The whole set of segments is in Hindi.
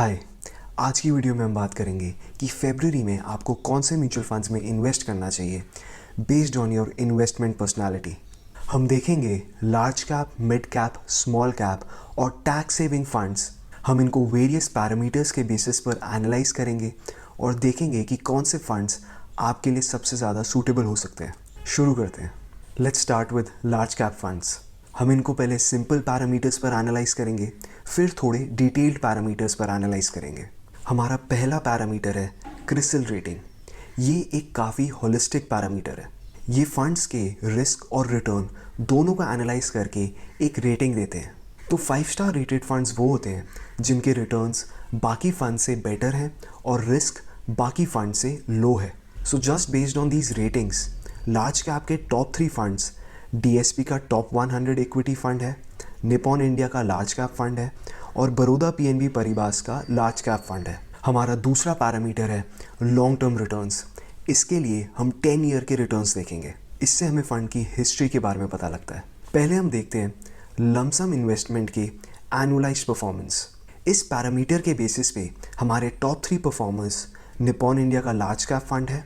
हाय। आज की वीडियो में हम बात करेंगे कि फरवरी में आपको कौन से म्यूचुअल फंड्स में इन्वेस्ट करना चाहिए based on your investment personality. हम देखेंगे large cap, mid cap, small cap और टैक्स सेविंग फंड्स। हम इनको वेरियस पैरामीटर्स के बेसिस पर एनालाइज करेंगे और देखेंगे कि कौन से फंड्स आपके लिए सबसे ज़्यादा सूटेबल हो सकते हैं। शुरू करते हैं। Let's start with large cap funds. हम इनको पहले सिंपल पैरामीटर्स पर एनालाइज करेंगे, फिर थोड़े डिटेल्ड पैरामीटर्स पर एनालाइज करेंगे। हमारा पहला पैरामीटर है क्रिसिल रेटिंग। ये एक काफ़ी होलिस्टिक पैरामीटर है। ये फंड्स के रिस्क और रिटर्न दोनों को एनालाइज करके एक रेटिंग देते हैं। तो 5 स्टार रेटेड फंड्स वो होते हैं जिनके रिटर्न्स बाकी फंड से बेटर हैं और रिस्क बाकी फंड से लो है। So just based on these ratings, large cap के टॉप 3 फंड्स DSP का टॉप 100 इक्विटी फंड है, निपॉन इंडिया का लार्ज कैप फंड है और बड़ौदा PNB परिवास का लार्ज कैप फंड है। हमारा दूसरा पैरामीटर है लॉन्ग टर्म रिटर्न्स। इसके लिए हम 10 ईयर के रिटर्न्स देखेंगे। इससे हमें फंड की हिस्ट्री के बारे में पता लगता है। पहले हम देखते हैं लमसम इन्वेस्टमेंट के एनुअलाइज्ड परफॉर्मेंस। इस पैरामीटर के बेसिस पे हमारे टॉप 3 परफॉर्मर्स निपॉन इंडिया का लार्ज कैप फंड है,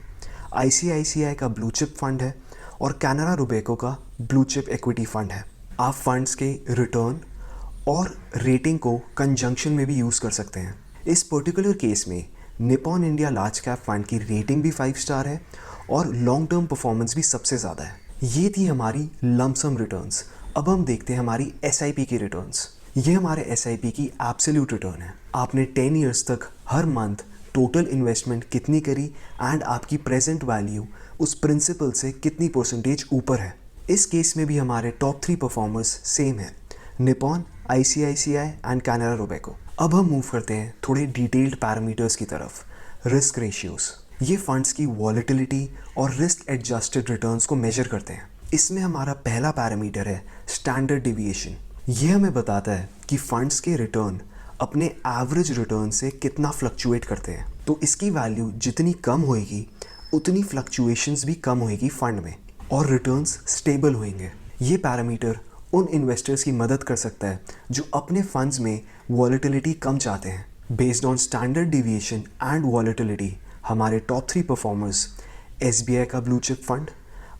ICICI का ब्लू चिप फंड है और कैनरा रोबेको का ब्लू चिप इक्विटी फंड है। आप फंड्स के रिटर्न और रेटिंग को कंजंक्शन में भी यूज़ कर सकते हैं। इस पर्टिकुलर केस में Nippon India large cap fund की रेटिंग भी 5 स्टार है और लॉन्ग टर्म परफॉर्मेंस भी सबसे ज़्यादा है। ये थी हमारी लमसम रिटर्न्स। अब हम देखते हैं हमारी SIP की रिटर्न्स। ये हमारे SIP की एब्सोल्यूट रिटर्न है। आपने 10 ईयर्स तक हर मंथ टोटल इन्वेस्टमेंट कितनी करी एंड आपकी प्रेजेंट वैल्यू उस प्रिंसिपल से कितनी परसेंटेज ऊपर है। इस केस में भी हमारे टॉप 3 परफॉर्मर्स सेम है, Nippon, ICICI and Canara Robeco. अब हम मूव करते हैं थोड़े डिटेल्ड पैरामीटर्स की तरफ। रिस्क रेशियोज, ये फंड्स की वॉलेटिलिटी और रिस्क एडजस्टेड रिटर्न्स को मेजर करते हैं। इसमें हमारा पहला पैरामीटर है स्टैंडर्ड डिविएशन। ये हमें बताता है कि फंड्स के रिटर्न अपने एवरेज रिटर्न से कितना फ्लक्चुएट करते हैं। तो इसकी वैल्यू जितनी कम होएगी उतनी फ्लक्चुएशंस भी कम होएगी फंड में और रिटर्न्स स्टेबल होंगे। ये पैरामीटर उन इन्वेस्टर्स की मदद कर सकता है जो अपने फंड्स में वॉलेटिलिटी कम चाहते हैं। Based on standard deviation and volatility, हमारे टॉप 3 परफॉर्मर्स SBI का ब्लू चिप फंड,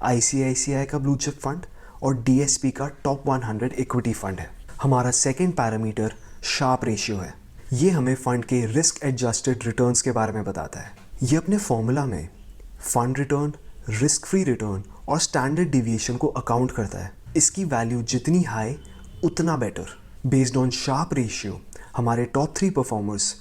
ICICI का ब्लू चिप फंड और DSP का टॉप 100 इक्विटी फंड है। हमारा सेकेंड पैरामीटर शार्प रेशियो है। ये हमें फंड के रिस्क एडजस्टेड रिटर्न्स के बारे में बताता है। ये अपने फॉर्मूला में fund return, risk free return और स्टैंडर्ड डिविएशन को अकाउंट करता है। इसकी वैल्यू जितनी हाई उतना better. Based on Sharpe ratio, हमारे टॉप 3 परफॉर्मर्स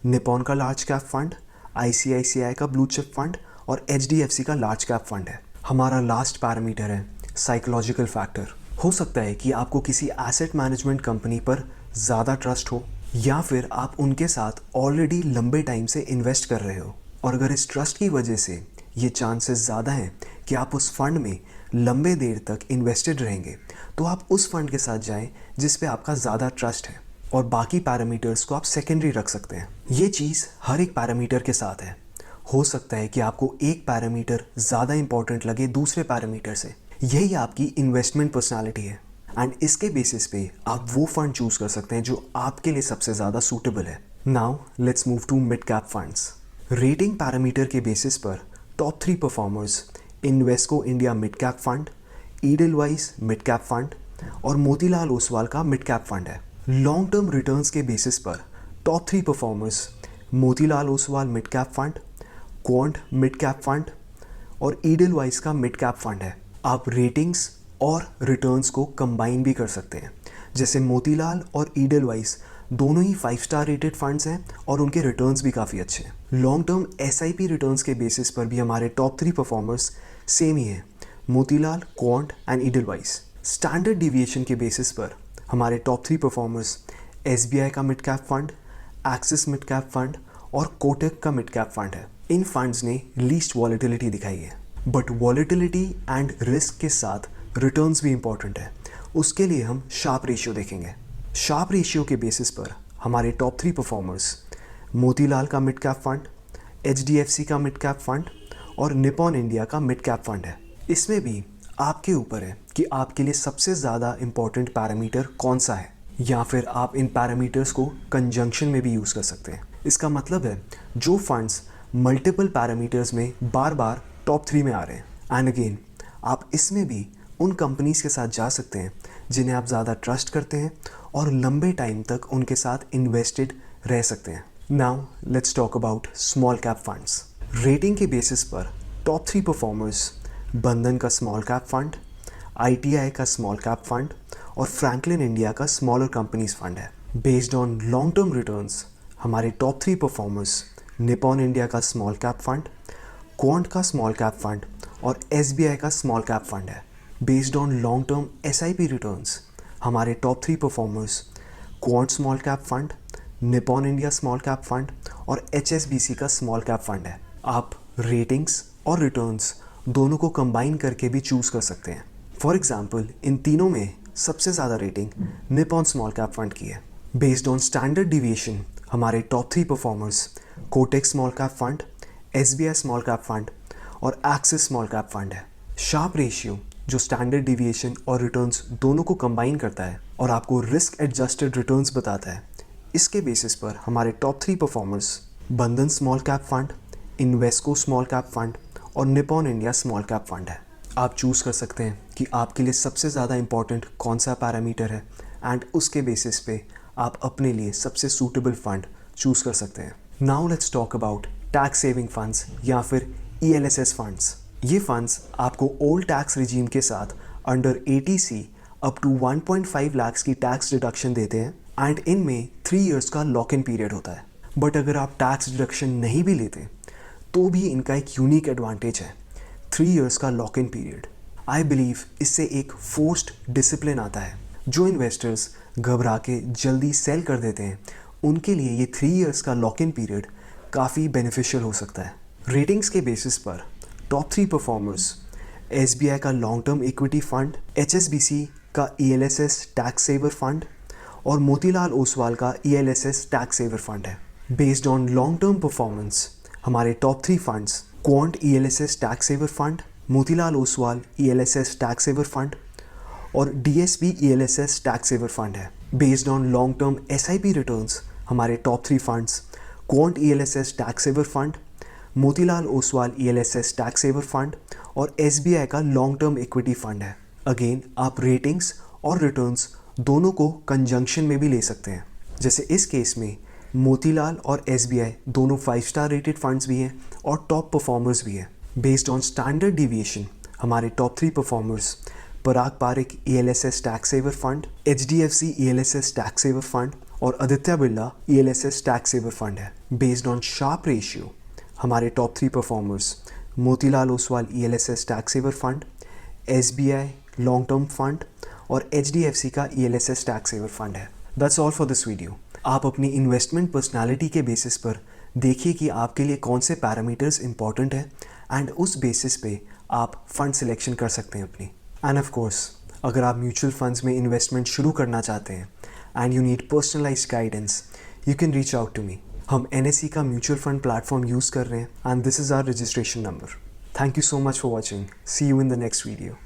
निपॉन का लार्ज कैप फंड, ICICI का ब्लू चिप फंड और HDFC का लार्ज कैप फंड है। हमारा लास्ट पैरामीटर है साइकोलॉजिकल फैक्टर। हो सकता है कि आपको किसी एसेट मैनेजमेंट कंपनी पर ज़्यादा ट्रस्ट हो या फिर आप उनके साथ ऑलरेडी लंबे टाइम से इन्वेस्ट कर रहे हो और अगर इस ट्रस्ट की वजह से ये चांसेस ज़्यादा हैं कि आप उस फंड में लंबे देर तक इन्वेस्टेड रहेंगे, तो आप उस फंड के साथ जाएं जिस पे आपका ज़्यादा ट्रस्ट है और बाकी पैरामीटर्स को आप सेकेंडरी रख सकते हैं। ये चीज़ हर एक पैरामीटर के साथ है। हो सकता है कि आपको एक पैरामीटर ज़्यादा इंपॉर्टेंट लगे दूसरे पैरामीटर से। यही आपकी इन्वेस्टमेंट पर्सनालिटी है एंड इसके बेसिस पे आप वो फंड चूज़ कर सकते हैं जो आपके लिए सबसे ज़्यादा सूटेबल है। Now let's move to mid cap funds. Rating parameter के बेसिस पर top 3 performers Invesco India mid cap fund, Edelweiss mid cap fund और मोतीलाल ओसवाल का मिड कैप फंड है। लॉन्ग टर्म रिटर्न्स के बेसिस पर top 3 performers Motilal Oswal mid cap fund, Quant mid cap fund और ईडलवाइज का मिड कैप फंड है। आप रेटिंग्स और रिटर्न्स को कंबाइन भी कर सकते हैं। जैसे मोतीलाल और ईडलवाइज दोनों ही 5 स्टार रेटेड फंड्स हैं और उनके रिटर्न्स भी काफ़ी अच्छे हैं। लॉन्ग टर्म SIP रिटर्न्स के बेसिस पर भी हमारे टॉप 3 परफॉर्मर्स सेम ही हैं, Motilal, quant and Edelweiss. Standard deviation के बेसिस पर हमारे टॉप 3 परफॉर्मर्स SBI का mid cap fund, axis mid cap fund और कोटक का मिड कैप फंड है। इन फंड्स ने लीस्ट वॉलेटिलिटी दिखाई है, बट वॉलेटिलिटी एंड रिस्क के साथ रिटर्न्स भी इंपॉर्टेंट है। उसके लिए हम शार्प रेशियो देखेंगे। शार्प रेशियो के बेसिस पर हमारे टॉप 3 परफॉर्मर्स मोतीलाल का मिड कैप फंड, HDFC का मिड कैप फंड और निपॉन इंडिया का मिड कैप फंड है। इसमें भी आपके ऊपर है कि आपके लिए सबसे ज़्यादा इंपॉर्टेंट पैरामीटर कौन सा है। या फिर आप इन पैरामीटर्स को कंजंक्शन में भी यूज़ कर सकते हैं। इसका मतलब है जो फंड्स मल्टीपल पैरामीटर्स में बार बार टॉप 3 में आ रहे हैं। एंड अगेन आप इसमें भी उन कंपनीज़ के साथ जा सकते हैं जिन्हें आप ज़्यादा ट्रस्ट करते हैं और लंबे टाइम तक उनके साथ इन्वेस्टेड रह सकते हैं। Now let's talk about small cap funds. Rating के बेसिस पर टॉप 3 परफॉर्मर्स बंधन का स्मॉल कैप फंड, ITI का स्मॉल कैप फंड और फ्रैंकलिन इंडिया का स्मॉलर कंपनीज फंड है। Based on long term returns हमारे टॉप 3 परफॉर्मर्स निपॉन इंडिया का स्मॉल कैप फंड, क्वांट का स्मॉल कैप फंड और SBI का स्मॉल कैप फंड है। Based on long term SIP returns हमारे top 3 performers quant small cap fund, Nippon India small cap fund और HSBC का स्मॉल कैप फंड है। आप रेटिंग्स और रिटर्न्स दोनों को कंबाइन करके भी चूज़ कर सकते हैं। फॉर एग्जाम्पल इन तीनों में सबसे ज़्यादा rating Nippon small cap fund की है। बेस्ड ऑन स्टैंडर्ड डिविएशन हमारे top 3 performers Kotak small cap fund, SBI small cap fund और एक्सिस स्मॉल कैप फंड है। शार्प रेशियो जो स्टैंडर्ड डिविएशन और रिटर्न्स दोनों को कंबाइन करता है और आपको रिस्क एडजस्टेड रिटर्न्स बताता है, इसके बेसिस पर हमारे top 3 performers Bandhan small cap fund, Invesco small cap fund और Nippon India small cap fund है। आप चूज़ कर सकते हैं कि आपके लिए सबसे ज़्यादा इंपॉर्टेंट कौन सा पैरामीटर है एंड उसके बेसिस पे आप अपने लिए सबसे सूटेबल फंड चूज़ कर सकते हैं। Now let's talk about tax saving funds या फिर ELSS फंड्स। ये फंड्स आपको ओल्ड टैक्स रिजीम के साथ under ATC up to 1.5 lakh की टैक्स डिडक्शन देते हैं एंड इनमें 3 इयर्स का लॉक इन पीरियड होता है। बट अगर आप टैक्स डिडक्शन नहीं भी लेते तो भी इनका एक यूनिक एडवांटेज है, 3 इयर्स का lock in period. I believe इससे एक फोर्स्ड डिसिप्लिन आता है। जो इन्वेस्टर्स घबरा के जल्दी सेल कर देते हैं उनके लिए ये 3 इयर्स का लॉक इन पीरियड काफ़ी बेनिफिशियल हो सकता है। रेटिंग्स के बेसिस पर टॉप 3 परफॉर्मर्स SBI का long term equity fund, HSBC का ELSS टैक्स सेवर फंड और मोतीलाल ओसवाल का ELSS टैक्स सेवर फंड है। Based on long term performance हमारे top 3 funds Quant ELSS tax saver fund, Motilal Oswal ELSS tax saver fund और DSP ELSS tax saver fund है। Based on long term SIP returns हमारे top 3 funds Quant ELSS tax saver fund, Motilal Oswal ELSS tax saver fund और SBI का लॉन्ग टर्म इक्विटी फंड है। अगेन आप रेटिंग्स और रिटर्न्स दोनों को कंजंक्शन में भी ले सकते हैं। जैसे इस केस में मोतीलाल और SBI दोनों 5 स्टार रेटेड फंड्स भी हैं और टॉप परफॉर्मर्स भी हैं। बेस्ड ऑन स्टैंडर्ड डिविएशन हमारे top 3 performers Parag Parikh ELSS tax saver fund, HDFC ELSS tax saver fund और Aditya Birla ELSS tax saver fund है। बेस्ड ऑन शार्प रेशियो हमारे top 3 performers Motilal Oswal ELSS tax saver fund, SBI long term fund और HDFC का ELSS टैक्स सेवर फंड है। That's all for this video. आप अपनी इन्वेस्टमेंट पर्सनालिटी के बेसिस पर देखिए कि आपके लिए कौन से पैरामीटर्स इंपॉर्टेंट है एंड उस बेसिस पे आप फंड सिलेक्शन कर सकते हैं अपनी। एंड ऑफ कोर्स अगर आप म्यूचुअल फंड्स में इन्वेस्टमेंट शुरू करना चाहते हैं and you need personalised guidance, you can reach out to me. हम NSE का म्यूचुअल फंड प्लेटफॉर्म यूज़ कर रहे हैं and this is our registration number. Thank you so much for watching. See you in the next video.